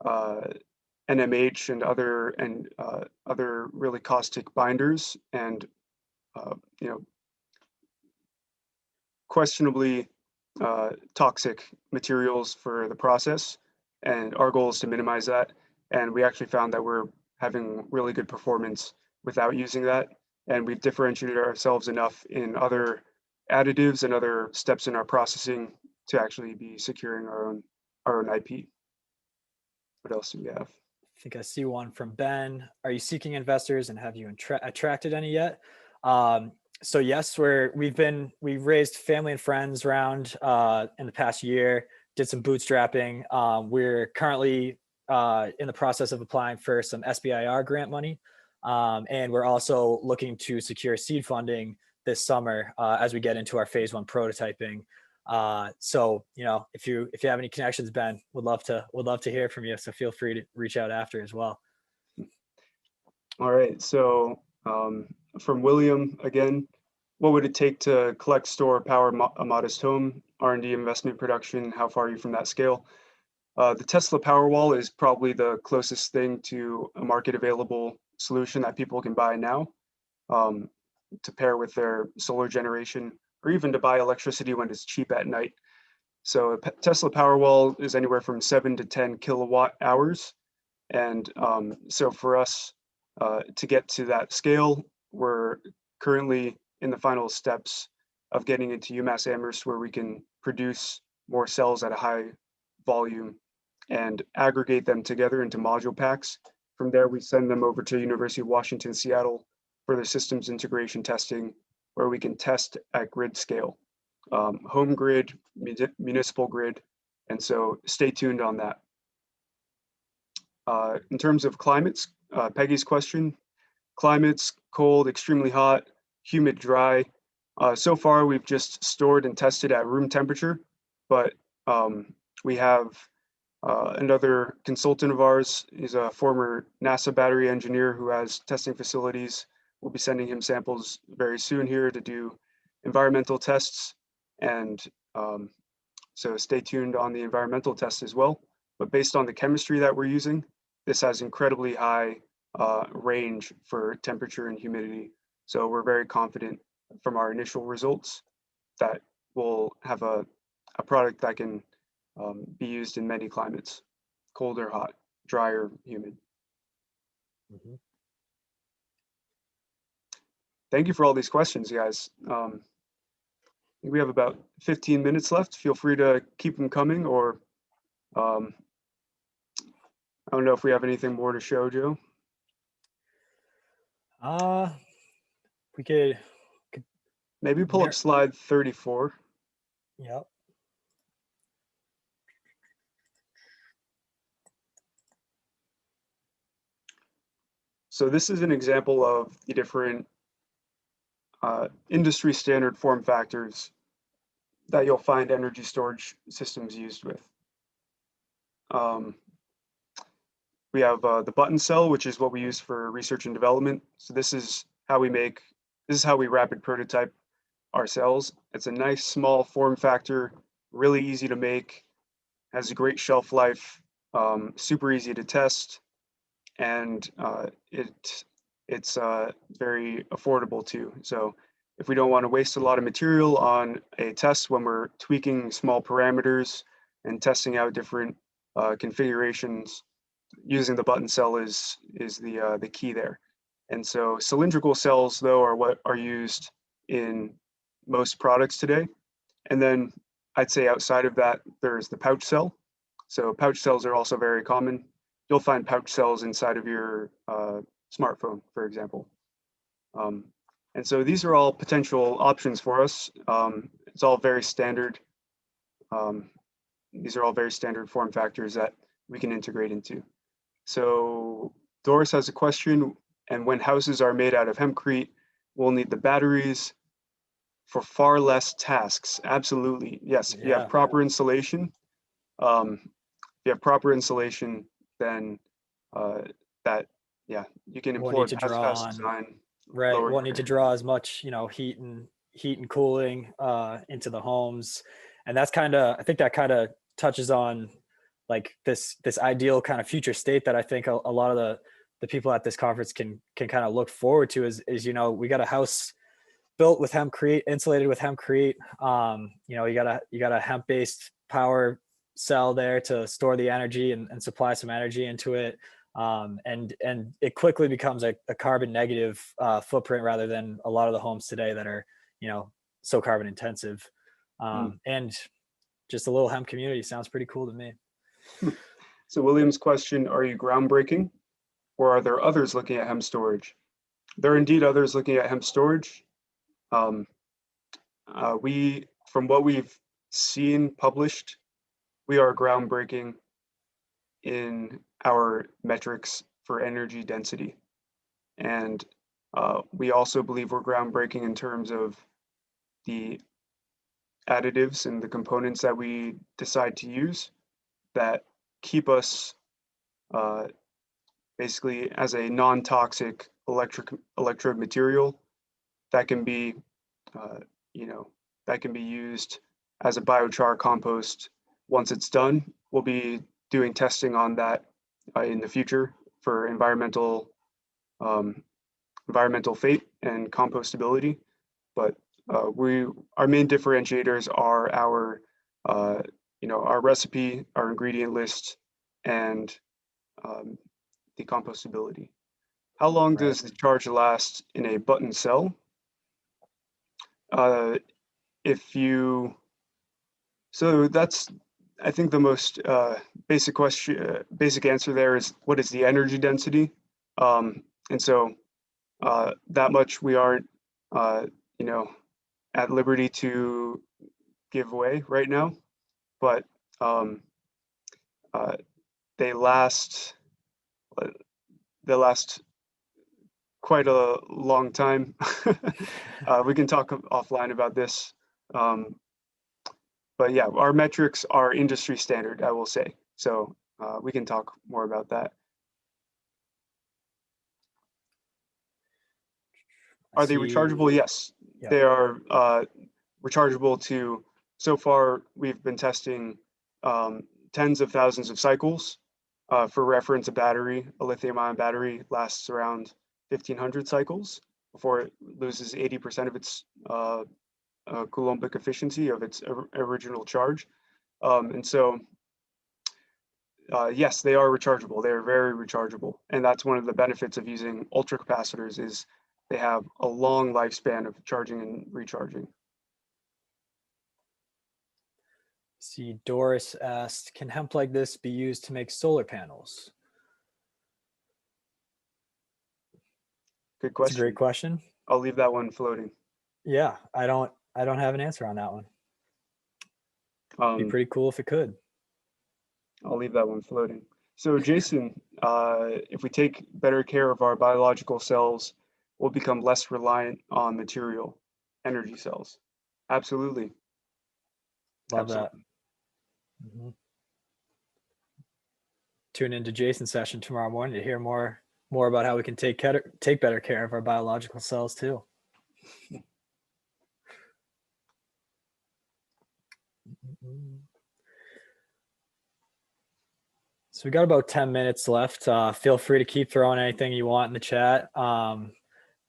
NMH and other really caustic binders, and questionably toxic materials for the process. And our goal is to minimize that. And we actually found that we're having really good performance without using that. And we've differentiated ourselves enough in other additives and other steps in our processing to actually be securing our own IP. What else do we have? I think I see one from Ben. Are you seeking investors, and have you attracted any yet? So yes, we've raised family and friends round in the past year, did some bootstrapping. We're currently in the process of applying for some SBIR grant money. And we're also looking to secure seed funding this summer as we get into our phase 1 prototyping. So if you have any connections, Ben, would love to hear from you. So feel free to reach out after as well. All right. So from William again, what would it take to collect, store, power a modest home? R&D, investment, production. How far are you from that scale? The Tesla Powerwall is probably the closest thing to a market available solution that people can buy now to pair with their solar generation, or even to buy electricity when it's cheap at night. So a Tesla Powerwall is anywhere from 7 to 10 kilowatt hours. And so for us to get to that scale, we're currently in the final steps of getting into UMass Amherst, where we can produce more cells at a high volume and aggregate them together into module packs. From there, we send them over to University of Washington, Seattle for the systems integration testing, where we can test at grid scale, home grid, municipal grid. And so stay tuned on that. In terms of climates, Peggy's question, climates, cold, extremely hot, humid, dry. So far, we've just stored and tested at room temperature, but we have another consultant of ours. He's a former NASA battery engineer who has testing facilities. We'll be sending him samples very soon here to do environmental tests. And so stay tuned on the environmental tests as well. But based on the chemistry that we're using, this has incredibly high range for temperature and humidity. So we're very confident from our initial results that we'll have a product that can be used in many climates, cold or hot, dry or humid. Mm-hmm. Thank you for all these questions, guys. I think we have about 15 minutes left. Feel free to keep them coming, or I don't know if we have anything more to show, Joe. We could maybe pull up slide 34. Yep. So this is an example of the different industry standard form factors that you'll find energy storage systems used with. We have the button cell, which is what we use for research and development. So this is how we rapid prototype our cells. It's a nice small form factor, really easy to make, has a great shelf life, super easy to test, and it's very affordable too. So if we don't want to waste a lot of material on a test when we're tweaking small parameters and testing out different configurations, using the button cell is the key there. And so cylindrical cells, though, are what are used in most products today. And then I'd say outside of that, there's the pouch cell. So pouch cells are also very common. You'll find pouch cells inside of your smartphone, for example. And so these are all potential options for us. It's all very standard. These are all very standard form factors that we can integrate into. So Doris has a question, and when houses are made out of hempcrete, we'll need the batteries for far less tasks. Absolutely, yes. If you have proper insulation, then you can employ passive design. Right, won't need to draw as much, heat and cooling into the homes, and that's I think that kind of touches on like this ideal kind of future state that I think a lot of the people at this conference can kind of look forward to is we got a house built with hempcrete, insulated with hempcrete. You got a hemp-based power cell there to store the energy and supply some energy into it. And it quickly becomes a carbon negative footprint rather than a lot of the homes today that are, so carbon intensive. And just a little hemp community sounds pretty cool to me. So William's question, are you groundbreaking, or are there others looking at hemp storage? There are indeed others looking at hemp storage. From what we've seen published, we are groundbreaking in our metrics for energy density. And we also believe we're groundbreaking in terms of the additives and the components that we decide to use that keep us basically as a non-toxic electrode material that can be used as a biochar compost. Once it's done, we'll be doing testing on that in the future for environmental fate and compostability. But our main differentiators are our recipe, our ingredient list, and the compostability. How long does the charge last in a button cell? So that's, I think the most basic answer there is, what is the energy density? And so that much we aren't, at liberty to give away right now, but they last quite a long time. We can talk offline about this. But yeah, our metrics are industry standard, I will say. So we can talk more about that. Are they rechargeable? Yes, they are rechargeable to, so far we've been testing tens of thousands of cycles. For reference, a lithium-ion battery lasts around 1,500 cycles before it loses 80% of its coulombic efficiency of its original charge. And so, yes, they are rechargeable. They are very rechargeable. And that's one of the benefits of using ultracapacitors, is they have a long lifespan of charging and recharging. See, Doris asked, can hemp like this be used to make solar panels? Good question. It's a great question. I'll leave that one floating. Yeah, I don't have an answer on that one. It'd be pretty cool if it could. I'll leave that one floating. So Jason, if we take better care of our biological cells, we'll become less reliant on material energy cells. Absolutely. Love that. Mm-hmm. Tune into Jason's session tomorrow morning to hear more about how we can take better care of our biological cells too. So we got about 10 minutes left. Feel free to keep throwing anything you want in the chat.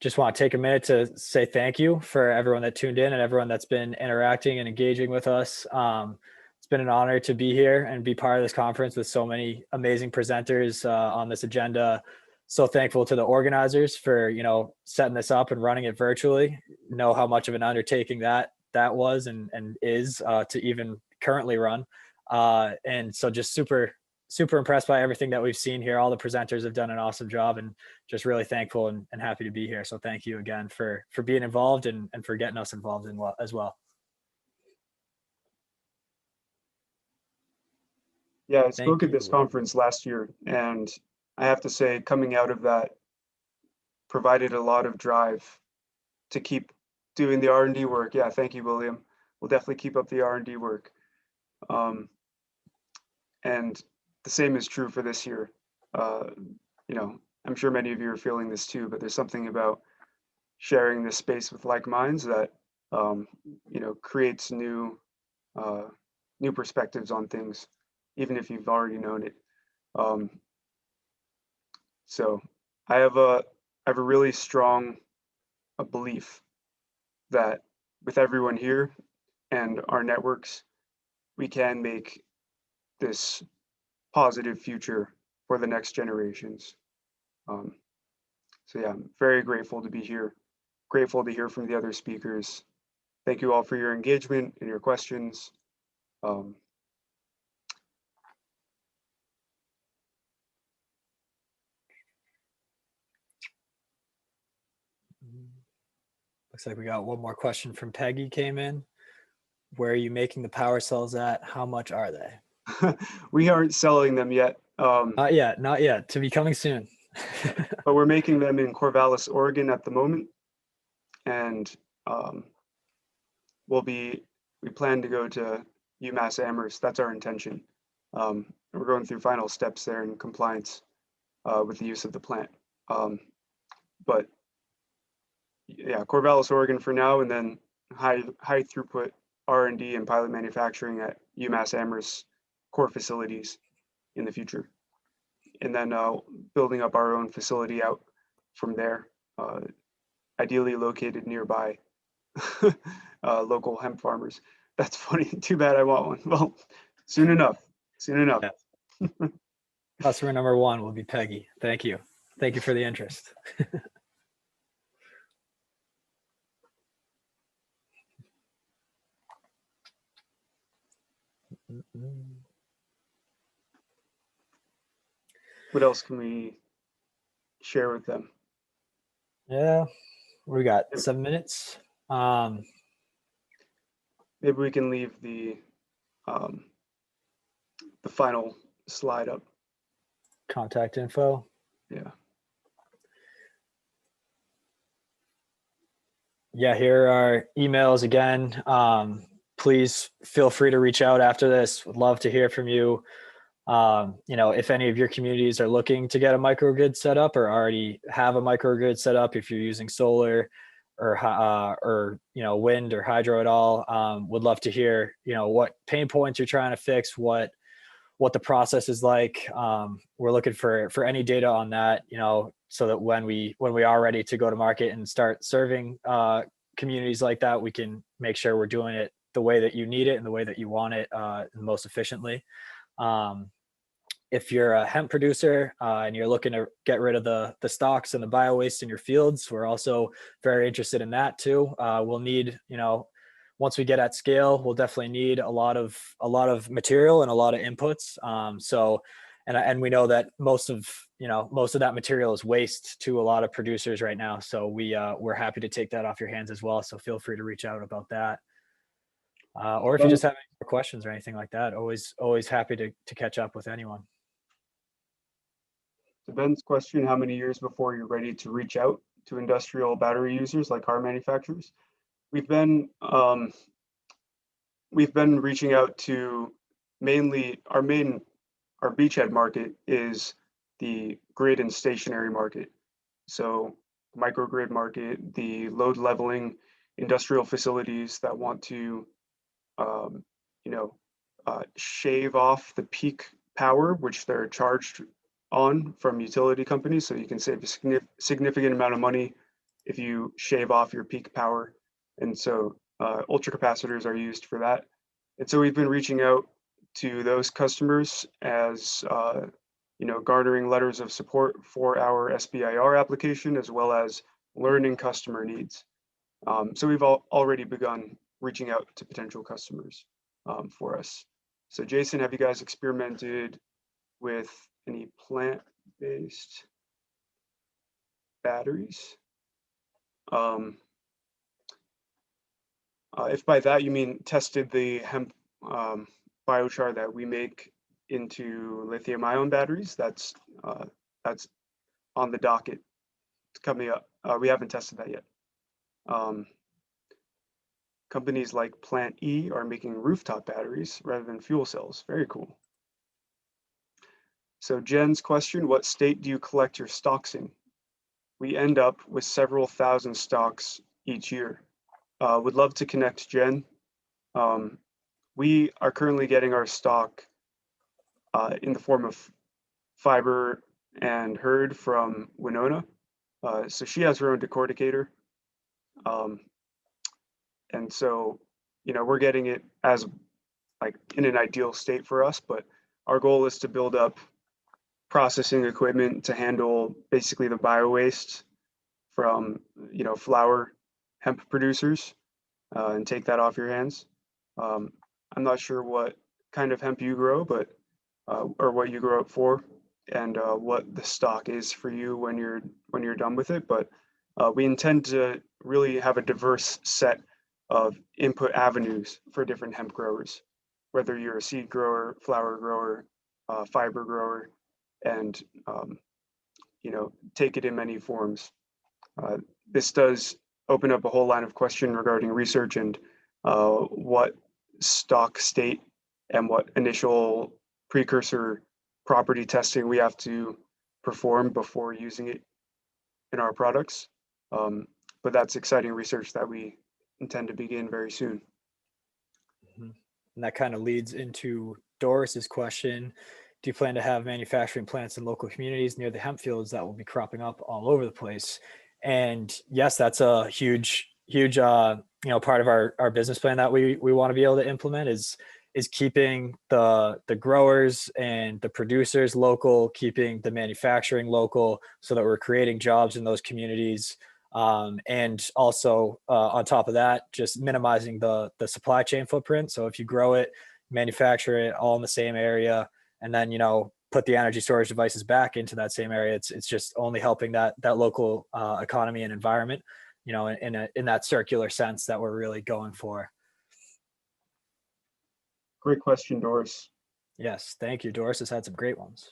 Just want to take a minute to say thank you for everyone that tuned in and everyone that's been interacting and engaging with us. It's been an honor to be here and be part of this conference with so many amazing presenters on this agenda. So thankful to the organizers for, setting this up and running it virtually. Know how much of an undertaking that was and is to even currently run. And so just super, super impressed by everything that we've seen here. All the presenters have done an awesome job, and just really thankful and happy to be here. So thank you again for being involved and for getting us involved as well. Yeah, I Thank spoke at this you. conference last year, and I have to say, coming out of that provided a lot of drive to keep doing the R&D work. Yeah, thank you, William. We'll definitely keep up the R&D work. And the same is true for this year. You know, I'm sure many of you are feeling this too, but there's something about sharing this space with like minds that, you know, creates new perspectives on things, even if you've already known it. So I have a really strong belief that with everyone here and our networks, we can make this positive future for the next generations. So yeah, I'm very grateful to be here. Grateful to hear from the other speakers. Thank you all for your engagement and your questions. Looks like we got one more question from Peggy came in. Where are you making the power cells at? How much are they? We aren't selling them yet. Not yet. To be coming soon. But we're making them in Corvallis, Oregon at the moment. And we plan to go to UMass Amherst. That's our intention. We're going through final steps there in compliance with the use of the plant. But yeah, Corvallis, Oregon for now, and then high throughput R&D and pilot manufacturing at UMass Amherst core facilities in the future. And then building up our own facility out from there, ideally located nearby local hemp farmers. That's funny. Too bad I want one. Well, soon enough. Yeah. Customer number one will be Peggy. Thank you. Thank you for the interest. What else can we share with them? Yeah, we got 7 minutes. Maybe we can leave the final slide up. Contact info. Yeah. Yeah, here are emails again. Please feel free to reach out after this. Would love to hear from you. You know, if any of your communities are looking to get a microgrid set up or already have a microgrid set up, if you're using solar or you know, wind or hydro at all, would love to hear, you know, what pain points you're trying to fix, what the process is like. We're looking for any data on that, you know, so that when we are ready to go to market and start serving communities like that, we can make sure we're doing it the way that you need it and the way that you want it most efficiently. If you're a hemp producer and you're looking to get rid of the stalks and the bio waste in your fields, we're also very interested in that too. We'll need, you know, once we get at scale, we'll definitely need a lot of material and a lot of inputs. And we know that most of that material is waste to a lot of producers right now. So we're happy to take that off your hands as well. So feel free to reach out about that. Or if you just have any more questions or anything like that, always happy to catch up with anyone. To Ben's question, how many years before you're ready to reach out to industrial battery users like car manufacturers? We've been reaching out to mainly our beachhead market is the grid and stationary market. So microgrid market, the load leveling industrial facilities that want to, shave off the peak power, which they're charged on from utility companies. So you can save a significant amount of money if you shave off your peak power. And so ultracapacitors are used for that. And so we've been reaching out to those customers as, garnering letters of support for our SBIR application, as well as learning customer needs. So we've already begun reaching out to potential customers for us. So Jason, have you guys experimented with any plant-based batteries. If by that you mean tested the hemp biochar that we make into lithium-ion batteries, that's on the docket. It's coming up. We haven't tested that yet. Companies like Plant E are making rooftop batteries rather than fuel cells. Very cool. So Jen's question, what state do you collect your stalks in? We end up with several thousand stalks each year. Would love to connect Jen. We are currently getting our stock in the form of fiber and herd from Winona. So she has her own decorticator. And so, we're getting it as like in an ideal state for us, but our goal is to build up processing equipment to handle basically the bio waste from, flower hemp producers and take that off your hands. I'm not sure what kind of hemp you grow, but or what you grow it for, and what the stock is for you when you're done with it. But we intend to really have a diverse set of input avenues for different hemp growers, whether you're a seed grower, flower grower, fiber grower, and take it in many forms. This does open up a whole line of question regarding research and what stock state and what initial precursor property testing we have to perform before using it in our products. But that's exciting research that we intend to begin very soon. And that kind of leads into Doris's question. Do you plan to have manufacturing plants in local communities near the hemp fields that will be cropping up all over the place? And yes, that's a huge part of our business plan that we want to be able to implement is keeping the growers and the producers local, keeping the manufacturing local, so that we're creating jobs in those communities. And also on top of that, just minimizing the supply chain footprint. So if you grow it, manufacture it all in the same area, and then put the energy storage devices back into that same area, it's just only helping that local economy and environment, in that circular sense that we're really going for. Great question, Doris. Yes, thank you. Doris has had some great ones.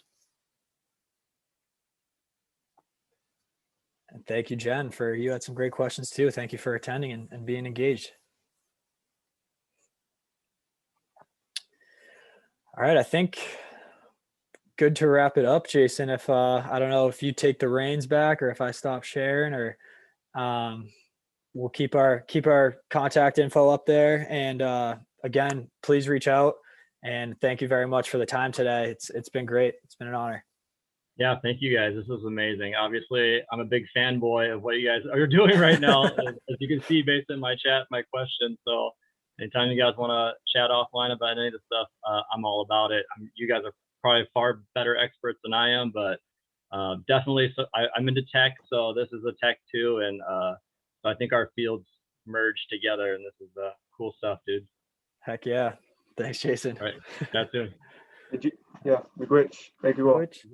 And thank you, Jen, you had some great questions too. Thank you for attending and being engaged. All right, I think good to wrap it up, Jason. If I don't know if you take the reins back or if I stop sharing, or we'll keep our contact info up there. And again, please reach out. And thank you very much for the time today. It's been great. It's been an honor. Yeah, thank you guys. This was amazing. Obviously, I'm a big fanboy of what you guys are doing right now, as you can see based on my chat, my questions. So anytime you guys want to chat offline about any of the stuff, I'm all about it. You guys are probably far better experts than I am, but definitely. So I'm into tech, so this is a tech too, and so I think our fields merge together, and this is cool stuff, dude. Heck yeah! Thanks, Jason. All right, that's it. Yeah, we're great. Thank you all. Which